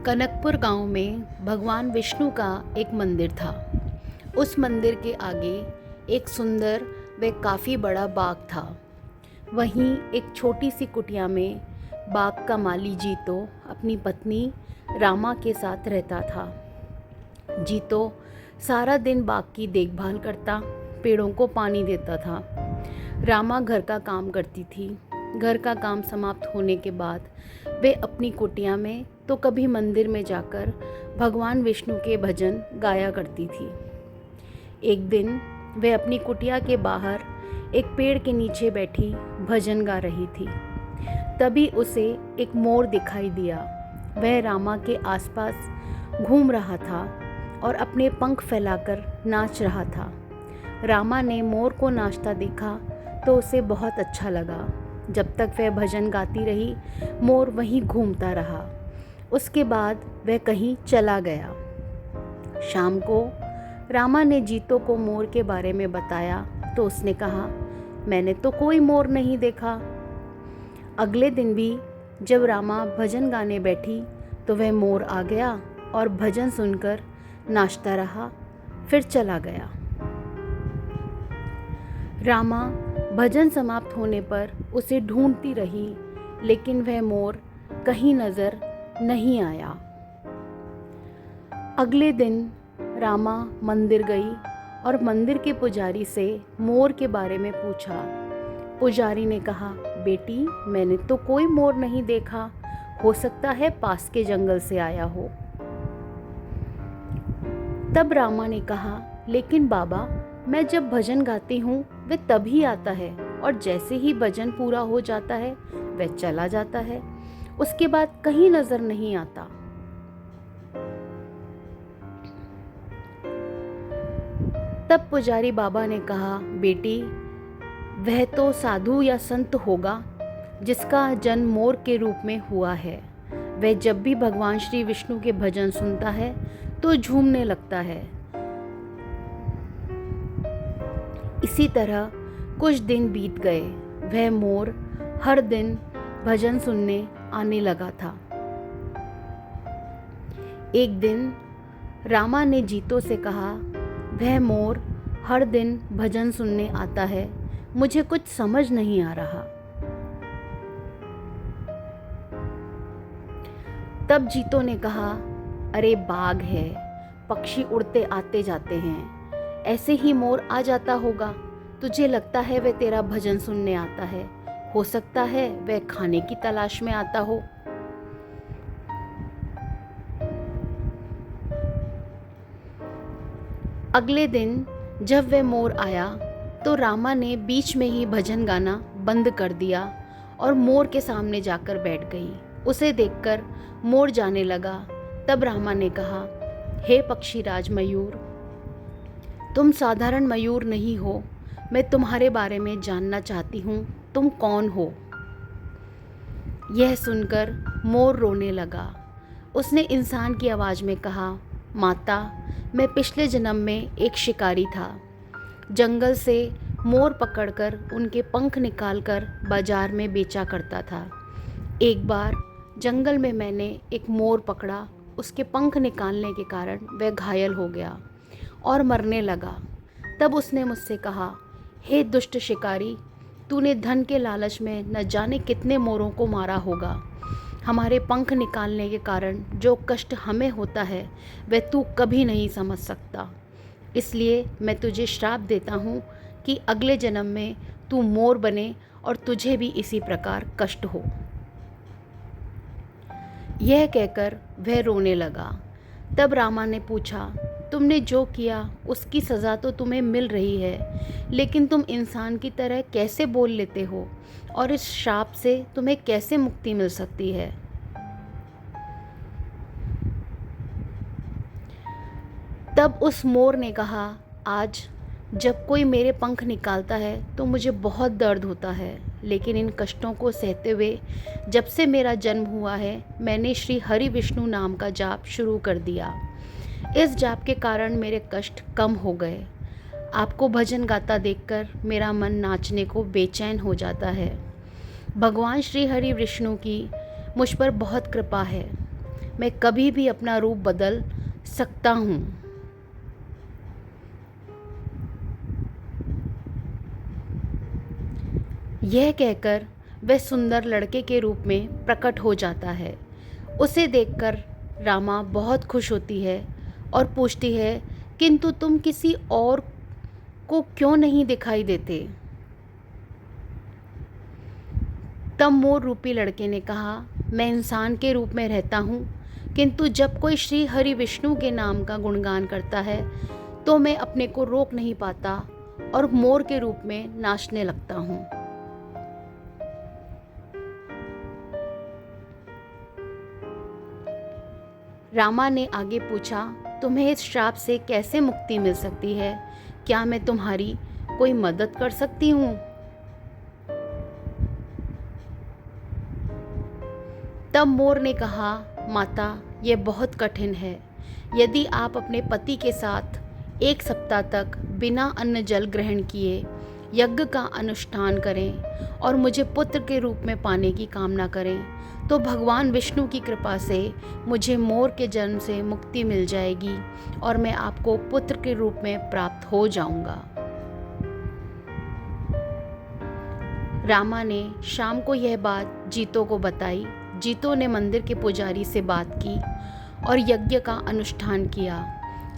कनकपुर गांव में भगवान विष्णु का एक मंदिर था। उस मंदिर के आगे एक सुंदर व काफ़ी बड़ा बाग था। वहीं एक छोटी सी कुटिया में बाग का माली जीतो अपनी पत्नी रामा के साथ रहता था। जीतो सारा दिन बाग की देखभाल करता, पेड़ों को पानी देता था। रामा घर का काम करती थी। घर का काम समाप्त होने के बाद वे अपनी कुटिया में तो कभी मंदिर में जाकर भगवान विष्णु के भजन गाया करती थी। एक दिन वे अपनी कुटिया के बाहर एक पेड़ के नीचे बैठी भजन गा रही थी। तभी उसे एक मोर दिखाई दिया। वह रामा के आसपास घूम रहा था और अपने पंख फैलाकर नाच रहा था। रामा ने मोर को नाचता देखा तो उसे बहुत अच्छा लगा। जब तक वह भजन गाती रही, मोर वहीं घूमता रहा। उसके बाद वह कहीं चला गया। शाम को रामा ने जीतो को मोर के बारे में बताया तो उसने कहा, मैंने तो कोई मोर नहीं देखा। अगले दिन भी जब रामा भजन गाने बैठी तो वह मोर आ गया और भजन सुनकर नाचता रहा, फिर चला गया। रामा भजन समाप्त होने पर उसे ढूंढती रही, लेकिन वह मोर कहीं नजर नहीं आया। अगले दिन रामा मंदिर गई और मंदिर के पुजारी से मोर के बारे में पूछा। पुजारी ने कहा, बेटी, मैंने तो कोई मोर नहीं देखा, हो सकता है पास के जंगल से आया हो। तब रामा ने कहा, लेकिन बाबा, मैं जब भजन गाती हूँ वह तभी आता है और जैसे ही भजन पूरा हो जाता है वह चला जाता है, उसके बाद कहीं नजर नहीं आता। तब पुजारी बाबा ने कहा, बेटी, वह तो साधु या संत होगा जिसका जन्म मोर के रूप में हुआ है। वह जब भी भगवान श्री विष्णु के भजन सुनता है तो झूमने लगता है। इसी तरह कुछ दिन बीत गए। वह मोर हर दिन भजन सुनने आने लगा था। एक दिन रामा ने जीतो से कहा, वह मोर हर दिन भजन सुनने आता है, मुझे कुछ समझ नहीं आ रहा। तब जीतो ने कहा, अरे बाग है, पक्षी उड़ते आते जाते हैं, ऐसे ही मोर आ जाता होगा। तुझे लगता है वह तेरा भजन सुनने आता है, हो सकता है वह खाने की तलाश में आता हो। अगले दिन जब वह मोर आया तो रामा ने बीच में ही भजन गाना बंद कर दिया और मोर के सामने जाकर बैठ गई। उसे देखकर मोर जाने लगा। तब रामा ने कहा, हे पक्षीराज मयूर, तुम साधारण मयूर नहीं हो, मैं तुम्हारे बारे में जानना चाहती हूँ, तुम कौन हो? यह सुनकर मोर रोने लगा। उसने इंसान की आवाज़ में कहा, माता, मैं पिछले जन्म में एक शिकारी था। जंगल से मोर पकड़कर उनके पंख निकालकर बाजार में बेचा करता था। एक बार जंगल में मैंने एक मोर पकड़ा, उसके पंख निकालने के कारण वह घायल हो गया और मरने लगा। तब उसने मुझसे कहा, हे दुष्ट शिकारी, तूने धन के लालच में न जाने कितने मोरों को मारा होगा। हमारे पंख निकालने के कारण जो कष्ट हमें होता है वह तू कभी नहीं समझ सकता। इसलिए मैं तुझे श्राप देता हूँ कि अगले जन्म में तू मोर बने और तुझे भी इसी प्रकार कष्ट हो। यह कहकर वह रोने लगा। तब रामा ने पूछा, तुमने जो किया उसकी सज़ा तो तुम्हें मिल रही है, लेकिन तुम इंसान की तरह कैसे बोल लेते हो और इस श्राप से तुम्हें कैसे मुक्ति मिल सकती है? तब उस मोर ने कहा, आज जब कोई मेरे पंख निकालता है तो मुझे बहुत दर्द होता है, लेकिन इन कष्टों को सहते हुए जब से मेरा जन्म हुआ है मैंने श्री हरि विष्णु नाम का जाप शुरू कर दिया। इस जाप के कारण मेरे कष्ट कम हो गए। आपको भजन गाता देखकर मेरा मन नाचने को बेचैन हो जाता है। भगवान श्री हरि विष्णु की मुझ पर बहुत कृपा है। मैं कभी भी अपना रूप बदल सकता हूँ। यह कहकर वह सुंदर लड़के के रूप में प्रकट हो जाता है। उसे देखकर रामा बहुत खुश होती है और पूछती है, किंतु तुम किसी और को क्यों नहीं दिखाई देते? तब मोर रूपी लड़के ने कहा, मैं इंसान के रूप में रहता हूँ, किंतु जब कोई श्री हरि विष्णु के नाम का गुणगान करता है तो मैं अपने को रोक नहीं पाता और मोर के रूप में नाचने लगता हूँ। रामा ने आगे पूछा, तुम्हें इस श्राप से कैसे मुक्ति मिल सकती है? क्या मैं तुम्हारी कोई मदद कर सकती हूँ? तब मोर ने कहा, माता, यह बहुत कठिन है। यदि आप अपने पति के साथ 1 सप्ताह तक बिना अन्न जल ग्रहण किए यज्ञ का अनुष्ठान करें और मुझे पुत्र के रूप में पाने की कामना करें, तो भगवान विष्णु की कृपा से मुझे मोर के जन्म से मुक्ति मिल जाएगी और मैं आपको पुत्र के रूप में प्राप्त हो जाऊंगा। रामा ने शाम को यह बात जीतो को बताई। जीतो ने मंदिर के पुजारी से बात की और यज्ञ का अनुष्ठान किया।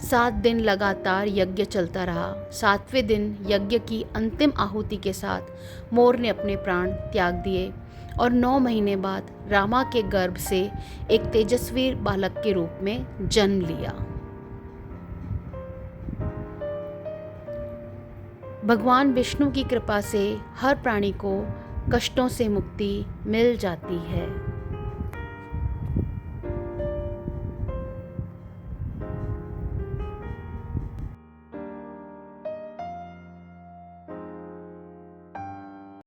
7 दिन लगातार यज्ञ चलता रहा। 7वें दिन यज्ञ की अंतिम आहुति के साथ मोर ने अपने प्राण त्याग दिए और 9 महीने बाद रामा के गर्भ से एक तेजस्वी बालक के रूप में जन्म लिया। भगवान विष्णु की कृपा से हर प्राणी को कष्टों से मुक्ति मिल जाती है।